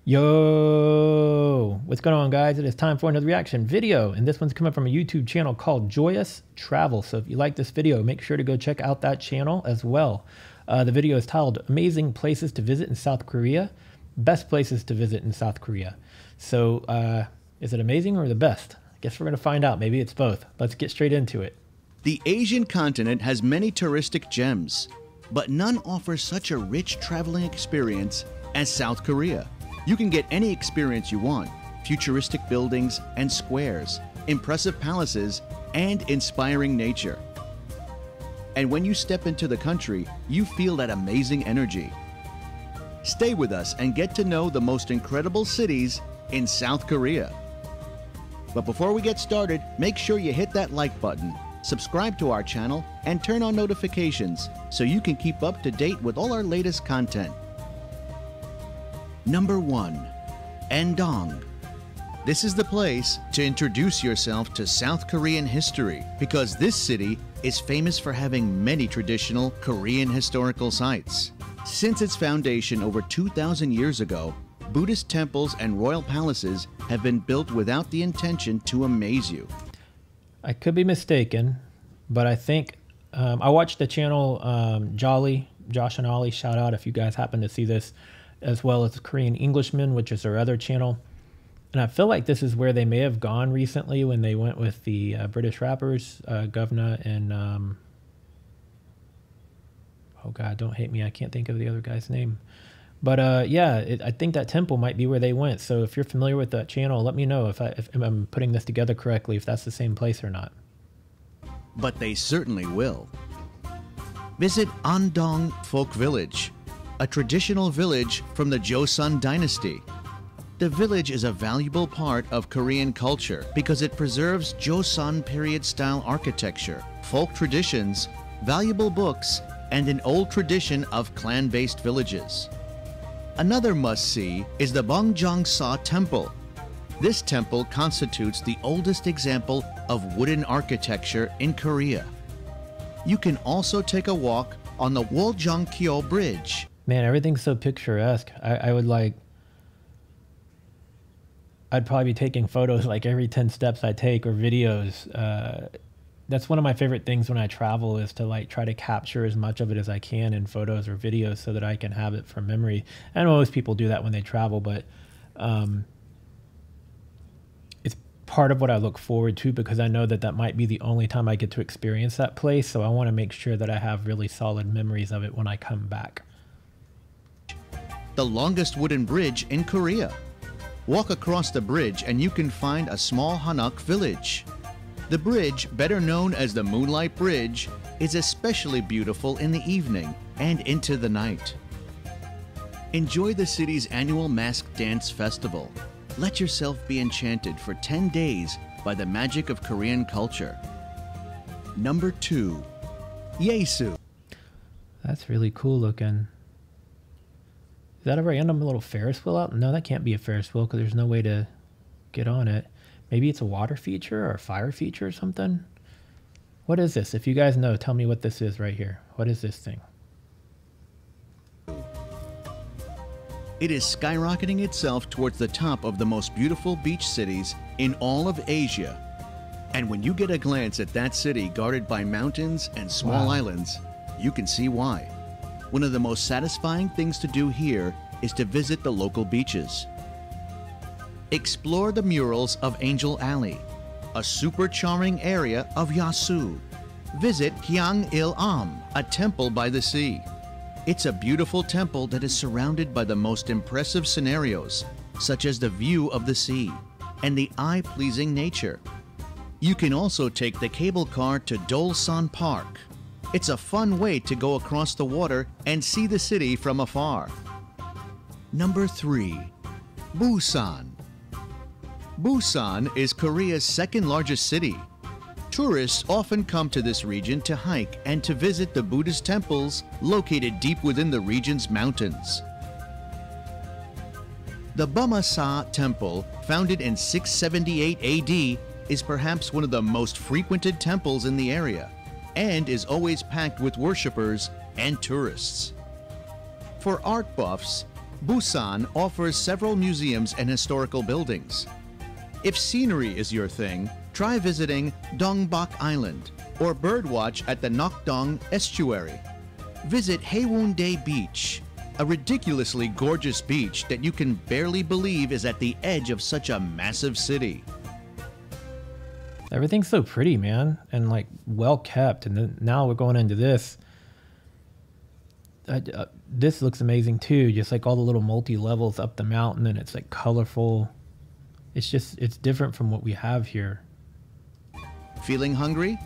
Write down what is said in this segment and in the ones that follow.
Yo, what's going on, guys? It is time for another reaction video, and this one's coming from a YouTube channel called Joyous Travel. So if you like this video, make sure to go check out that channel as well. The video is titled Amazing Places to Visit in South Korea, Best Places to Visit in South Korea. So is it amazing or the best? I guess we're going to find out. Maybe it's both. Let's get straight into it. The Asian continent has many touristic gems, but none offers such a rich traveling experience as South Korea. You can get any experience you want: futuristic buildings and squares, impressive palaces, and inspiring nature. And when you step into the country, you feel that amazing energy. Stay with us and get to know the most incredible cities in South Korea. But before we get started, make sure you hit that like button, subscribe to our channel, and turn on notifications so you can keep up to date with all our latest content. Number 1. Andong. This is the place to introduce yourself to South Korean history, because this city is famous for having many traditional Korean historical sites. Since its foundation over 2,000 years ago, Buddhist temples and royal palaces have been built without the intention to amaze you. I could be mistaken, but I think I watched the channel Josh and Ollie, shout out if you guys happen to see this, as well as Korean Englishman, which is their other channel. And I feel like this is where they may have gone recently when they went with the British rappers, Govna and, oh God, don't hate me, I can't think of the other guy's name. But yeah, I think that temple might be where they went. So if you're familiar with that channel, let me know if I'm putting this together correctly, if that's the same place or not. But they certainly will. Visit Andong Folk Village, a traditional village from the Joseon dynasty. The village is a valuable part of Korean culture because it preserves Joseon period-style architecture, folk traditions, valuable books, and an old tradition of clan-based villages. Another must-see is the Bongjongsa Temple. This temple constitutes the oldest example of wooden architecture in Korea. You can also take a walk on the Woljongkyo Bridge. Man, everything's so picturesque. I'd probably be taking photos like every 10 steps I take, or videos. That's one of my favorite things when I travel, is to like try to capture as much of it as I can in photos or videos so that I can have it from memory. I know most people do that when they travel, but it's part of what I look forward to, because I know that that might be the only time I get to experience that place. So I want to make sure that I have really solid memories of it when I come back. The longest wooden bridge in Korea. Walk across the bridge and you can find a small Hanok village. The bridge, better known as the Moonlight Bridge, is especially beautiful in the evening and into the night. Enjoy the city's annual masked dance festival. Let yourself be enchanted for 10 days by the magic of Korean culture. Number 2. Yesu. That's really cool looking. Is that a random little Ferris wheel out? No, that can't be a Ferris wheel because there's no way to get on it. Maybe it's a water feature or a fire feature or something. What is this? If you guys know, tell me what this is right here. What is this thing? It is skyrocketing itself towards the top of the most beautiful beach cities in all of Asia. And when you get a glance at that city guarded by mountains and small islands, you can see why. One of the most satisfying things to do here is to visit the local beaches. Explore the murals of Angel Alley, a super charming area of Yasu. Visit Gyeong-il-am, a temple by the sea. It's a beautiful temple that is surrounded by the most impressive scenarios, such as the view of the sea and the eye-pleasing nature. You can also take the cable car to Dolsan Park. It's a fun way to go across the water and see the city from afar. Number 3. Busan. Busan is Korea's second largest city. Tourists often come to this region to hike and to visit the Buddhist temples located deep within the region's mountains. The Bumasa Temple, founded in 678 AD, is perhaps one of the most frequented temples in the area, and is always packed with worshippers and tourists. For art buffs, Busan offers several museums and historical buildings. If scenery is your thing, try visiting Dongbak Island or birdwatch at the Nokdong Estuary. Visit Haeundae Beach, a ridiculously gorgeous beach that you can barely believe is at the edge of such a massive city. Everything's so pretty, man, and like well kept. And then now we're going into this. This looks amazing too. Just like all the little multi levels up the mountain, and it's like colorful. It's different from what we have here. Feeling hungry?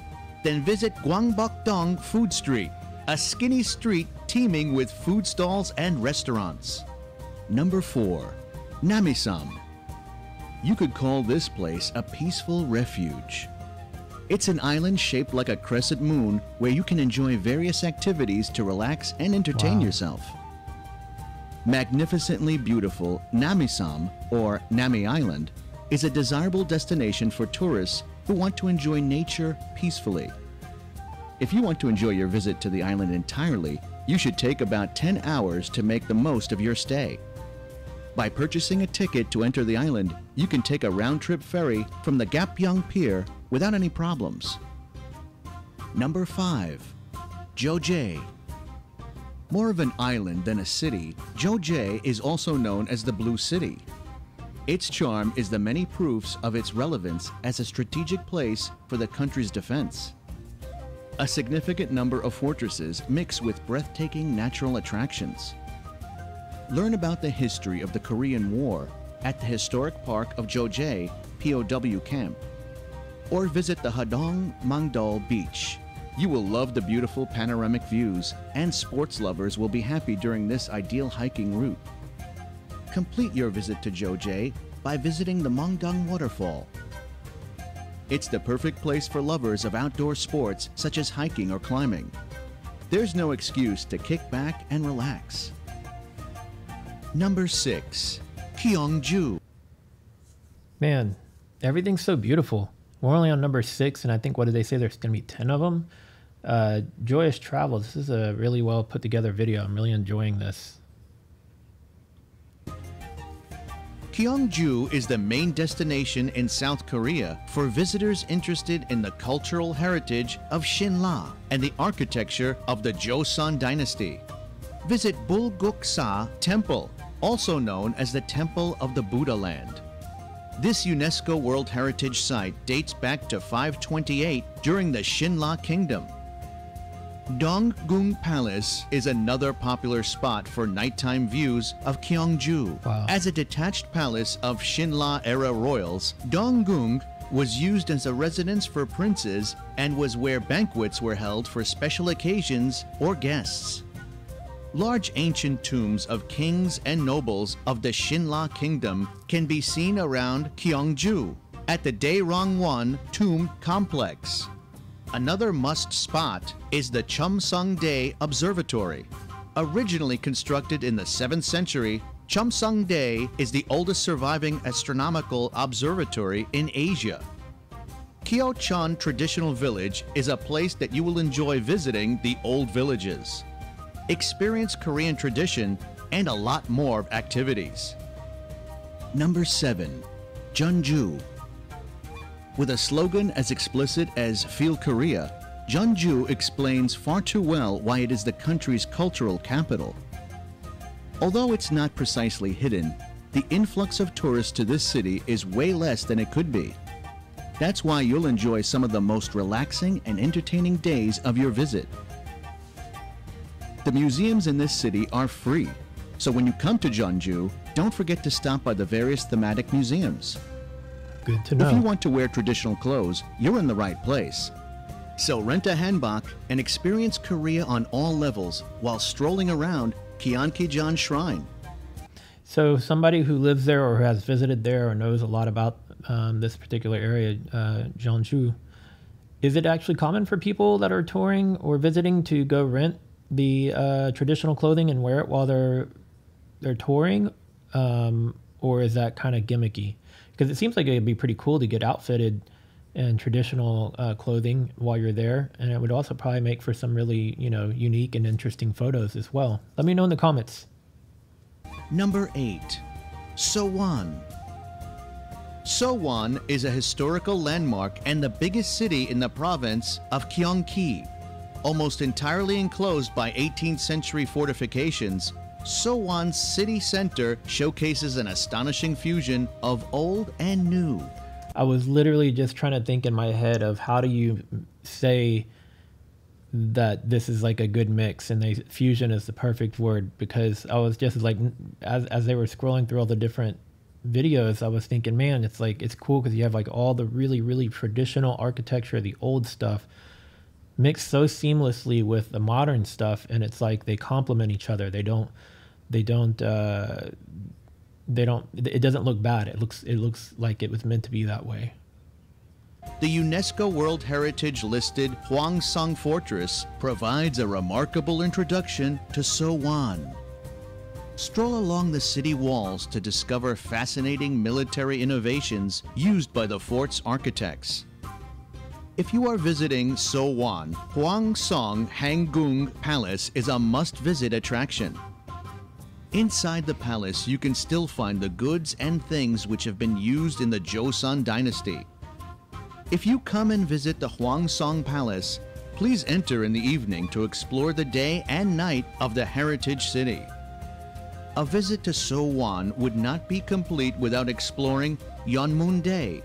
Then visit Gwangbokdong Food Street, a skinny street teeming with food stalls and restaurants. Number 4, Namisam. You could call this place a peaceful refuge. It's an island shaped like a crescent moon where you can enjoy various activities to relax and entertain yourself. Magnificently beautiful Namisam, or Nami Island, is a desirable destination for tourists who want to enjoy nature peacefully. If you want to enjoy your visit to the island entirely, you should take about 10 hours to make the most of your stay. By purchasing a ticket to enter the island, you can take a round-trip ferry from the Gapyeong Pier without any problems. Number 5, Jeojae. More of an island than a city, Jeojae is also known as the Blue City. Its charm is the many proofs of its relevance as a strategic place for the country's defense. A significant number of fortresses mix with breathtaking natural attractions. Learn about the history of the Korean War at the historic park of Jeojae POW camp, or visit the Hadong Mangdol Beach. You will love the beautiful panoramic views, and sports lovers will be happy during this ideal hiking route. Complete your visit to Jeojae by visiting the Mongdong Waterfall. It's the perfect place for lovers of outdoor sports such as hiking or climbing. There's no excuse to kick back and relax. Number 6, Gyeongju. Man, everything's so beautiful. We're only on number 6, and I think, what did they say? There's going to be 10 of them. Joyous Travel. This is a really well put together video. I'm really enjoying this. Gyeongju is the main destination in South Korea for visitors interested in the cultural heritage of Shinla and the architecture of the Joseon dynasty. Visit Bulguksa Temple, also known as the Temple of the Buddha Land. This UNESCO World Heritage Site dates back to 528 during the Shinla Kingdom. Donggung Palace is another popular spot for nighttime views of Gyeongju. Wow. As a detached palace of Shinla-era royals, Donggung was used as a residence for princes and was where banquets were held for special occasions or guests. Large ancient tombs of kings and nobles of the Shinla Kingdom can be seen around Gyeongju at the Daerongwon Tomb Complex. Another must spot is the Cheomsongdae Observatory. Originally constructed in the 7th century, Cheomsongdae is the oldest surviving astronomical observatory in Asia. Kyeocheon Traditional Village is a place that you will enjoy visiting the old villages. Experience Korean tradition and a lot more activities. Number 7, Jeonju. With a slogan as explicit as Feel Korea, Jeonju explains far too well why it is the country's cultural capital. Although it's not precisely hidden, the influx of tourists to this city is way less than it could be. That's why you'll enjoy some of the most relaxing and entertaining days of your visit. The museums in this city are free, so when you come to Jeonju, don't forget to stop by the various thematic museums. Good to know. If you want to wear traditional clothes, you're in the right place. So rent a hanbok and experience Korea on all levels while strolling around Gyeonggi-jeon Shrine. So somebody who lives there or has visited there or knows a lot about this particular area, Jeonju, is it actually common for people that are touring or visiting to go rent the traditional clothing and wear it while they're touring, or is that kind of gimmicky? Because it seems like it'd be pretty cool to get outfitted in traditional clothing while you're there, and it would also probably make for some really unique and interesting photos as well. Let me know in the comments. Number 8. Sowon. Sowon is a historical landmark and the biggest city in the province of Gyeonggi. Almost entirely enclosed by 18th century fortifications, Sowon's city center showcases an astonishing fusion of old and new. I was literally just trying to think in my head of how do you say that this is like a good mix, and fusion is the perfect word, because I was just like, as they were scrolling through all the different videos, I was thinking, man, it's like, it's cool because you have like all the really, really traditional architecture, the old stuff mixed so seamlessly with the modern stuff, and it's like they complement each other. It doesn't look bad. It looks like it was meant to be that way. The UNESCO World Heritage listed Hwangsong Fortress provides a remarkable introduction to Sowon. Stroll along the city walls to discover fascinating military innovations used by the fort's architects. If you are visiting Sowon, Hwangsong Hanggung Palace is a must-visit attraction. Inside the palace, you can still find the goods and things which have been used in the Joseon dynasty. If you come and visit the Hwangsong Palace, please enter in the evening to explore the day and night of the heritage city. A visit to Sowon would not be complete without exploring Yeonmun-dae,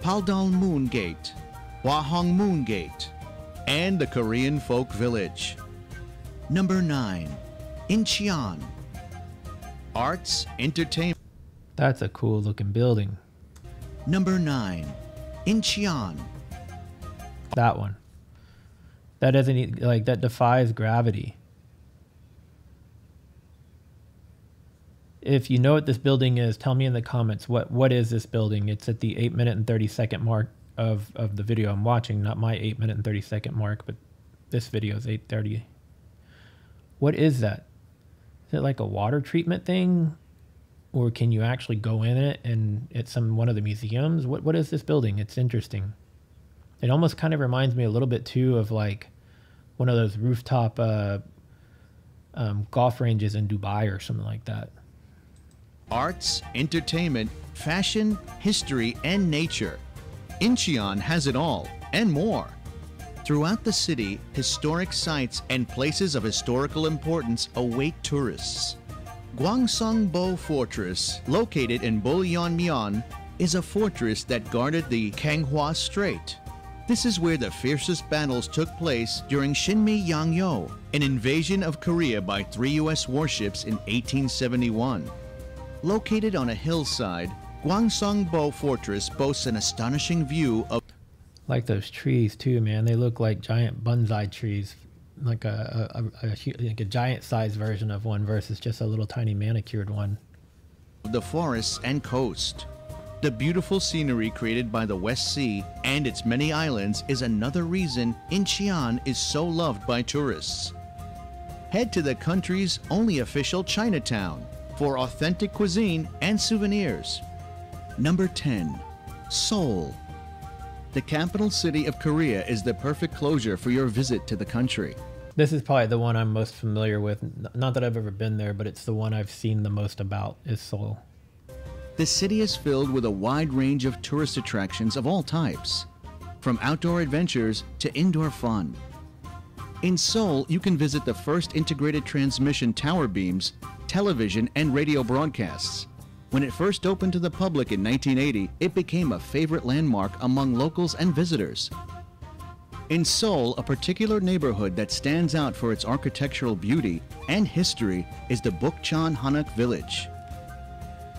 Paldal-moon Gate, Hwahong-moon Gate, and the Korean folk village. Number 9. Incheon. Arts, entertainment. That's a cool looking building. Number 9. Incheon. That one. That doesn't, like, that defies gravity. If you know what this building is, tell me in the comments, what is this building? It's at the 8-minute and 30-second mark of the video I'm watching, not my 8-minute and 30-second mark, but this video is 8:30. What is that? Is it like a water treatment thing? Or can you actually go in it and it's one of the museums? What is this building? It's interesting. It almost kind of reminds me a little bit too of like one of those rooftop golf ranges in Dubai or something like that. Arts, entertainment, fashion, history, and nature. Incheon has it all, and more. Throughout the city, historic sites and places of historical importance await tourists. Gwangsongbo Fortress, located in Bulyeonmyeon, is a fortress that guarded the Kanghwa Strait. This is where the fiercest battles took place during Shinmi-Yangyo, an invasion of Korea by 3 U.S. warships in 1871. Located on a hillside, Gwangsongbo Fortress boasts an astonishing view of... Like those trees too, man. They look like giant bonsai trees, like a giant-sized version of one versus just a little tiny manicured one. The forests and coast. The beautiful scenery created by the West Sea and its many islands is another reason Incheon is so loved by tourists. Head to the country's only official Chinatown for authentic cuisine and souvenirs. Number 10. Seoul. The capital city of Korea is the perfect closure for your visit to the country. This is probably the one I'm most familiar with. Not that I've ever been there, but it's the one I've seen the most about, is Seoul. The city is filled with a wide range of tourist attractions of all types, from outdoor adventures to indoor fun. In Seoul, you can visit the first integrated transmission tower beams, television, and radio broadcasts. When it first opened to the public in 1980, it became a favorite landmark among locals and visitors. In Seoul, a particular neighborhood that stands out for its architectural beauty and history is the Bukchon Hanok Village.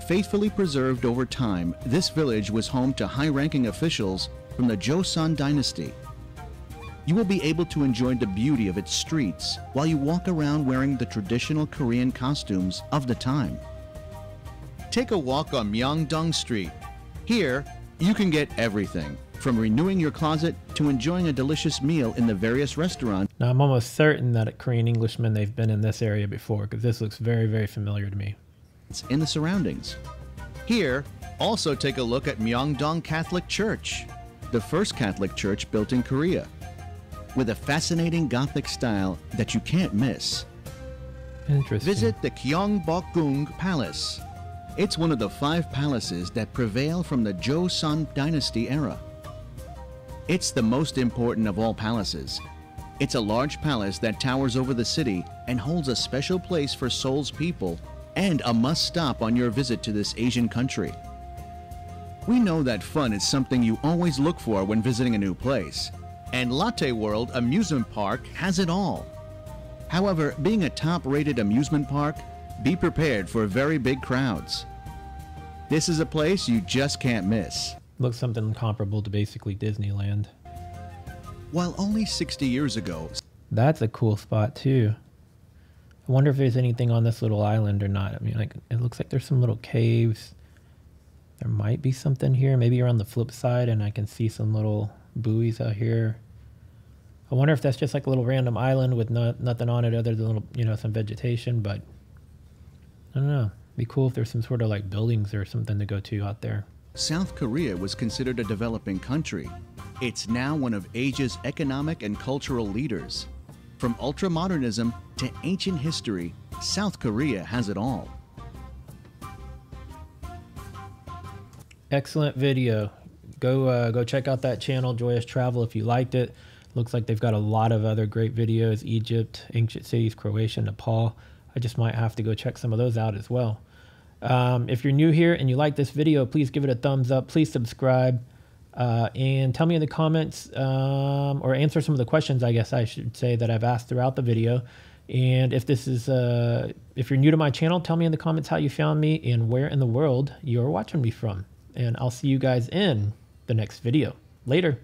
Faithfully preserved over time, this village was home to high-ranking officials from the Joseon dynasty. You will be able to enjoy the beauty of its streets while you walk around wearing the traditional Korean costumes of the time. Take a walk on Myeongdong Street. Here, you can get everything, from renewing your closet to enjoying a delicious meal in the various restaurants. Now, I'm almost certain that at Korean Englishmen, they've been in this area before, because this looks very, very familiar to me. In the surroundings. Here, also take a look at Myeongdong Catholic Church, the first Catholic church built in Korea, with a fascinating Gothic style that you can't miss. Interesting. Visit the Gyeongbokgung Palace. It's one of the 5 palaces that prevail from the Joseon Dynasty era. It's the most important of all palaces. It's a large palace that towers over the city and holds a special place for Seoul's people and a must-stop on your visit to this Asian country. We know that fun is something you always look for when visiting a new place, and Lotte World Amusement Park has it all. However, being a top-rated amusement park, be prepared for very big crowds. This is a place you just can't miss. Looks something comparable to basically Disneyland. While only 60 years ago... That's a cool spot too. I wonder if there's anything on this little island or not. I mean, like, it looks like there's some little caves. There might be something here. Maybe you're on the flip side and I can see some little buoys out here. I wonder if that's just like a little random island with nothing on it other than little, you know, some vegetation, but I don't know. It'd be cool if there's some sort of like buildings or something to go to out there. South Korea was considered a developing country. It's now one of Asia's economic and cultural leaders. From ultramodernism to ancient history, South Korea has it all. Excellent video. Go check out that channel, Joyous Travel, if you liked it. Looks like they've got a lot of other great videos. Egypt, ancient cities, Croatia, Nepal. I just might have to go check some of those out as well. If you're new here and you like this video, please give it a thumbs up. Please subscribe and tell me in the comments or answer some of the questions, I guess I should say, that I've asked throughout the video. And if this is if you're new to my channel, tell me in the comments how you found me and where in the world you're watching me from. And I'll see you guys in the next video. Later.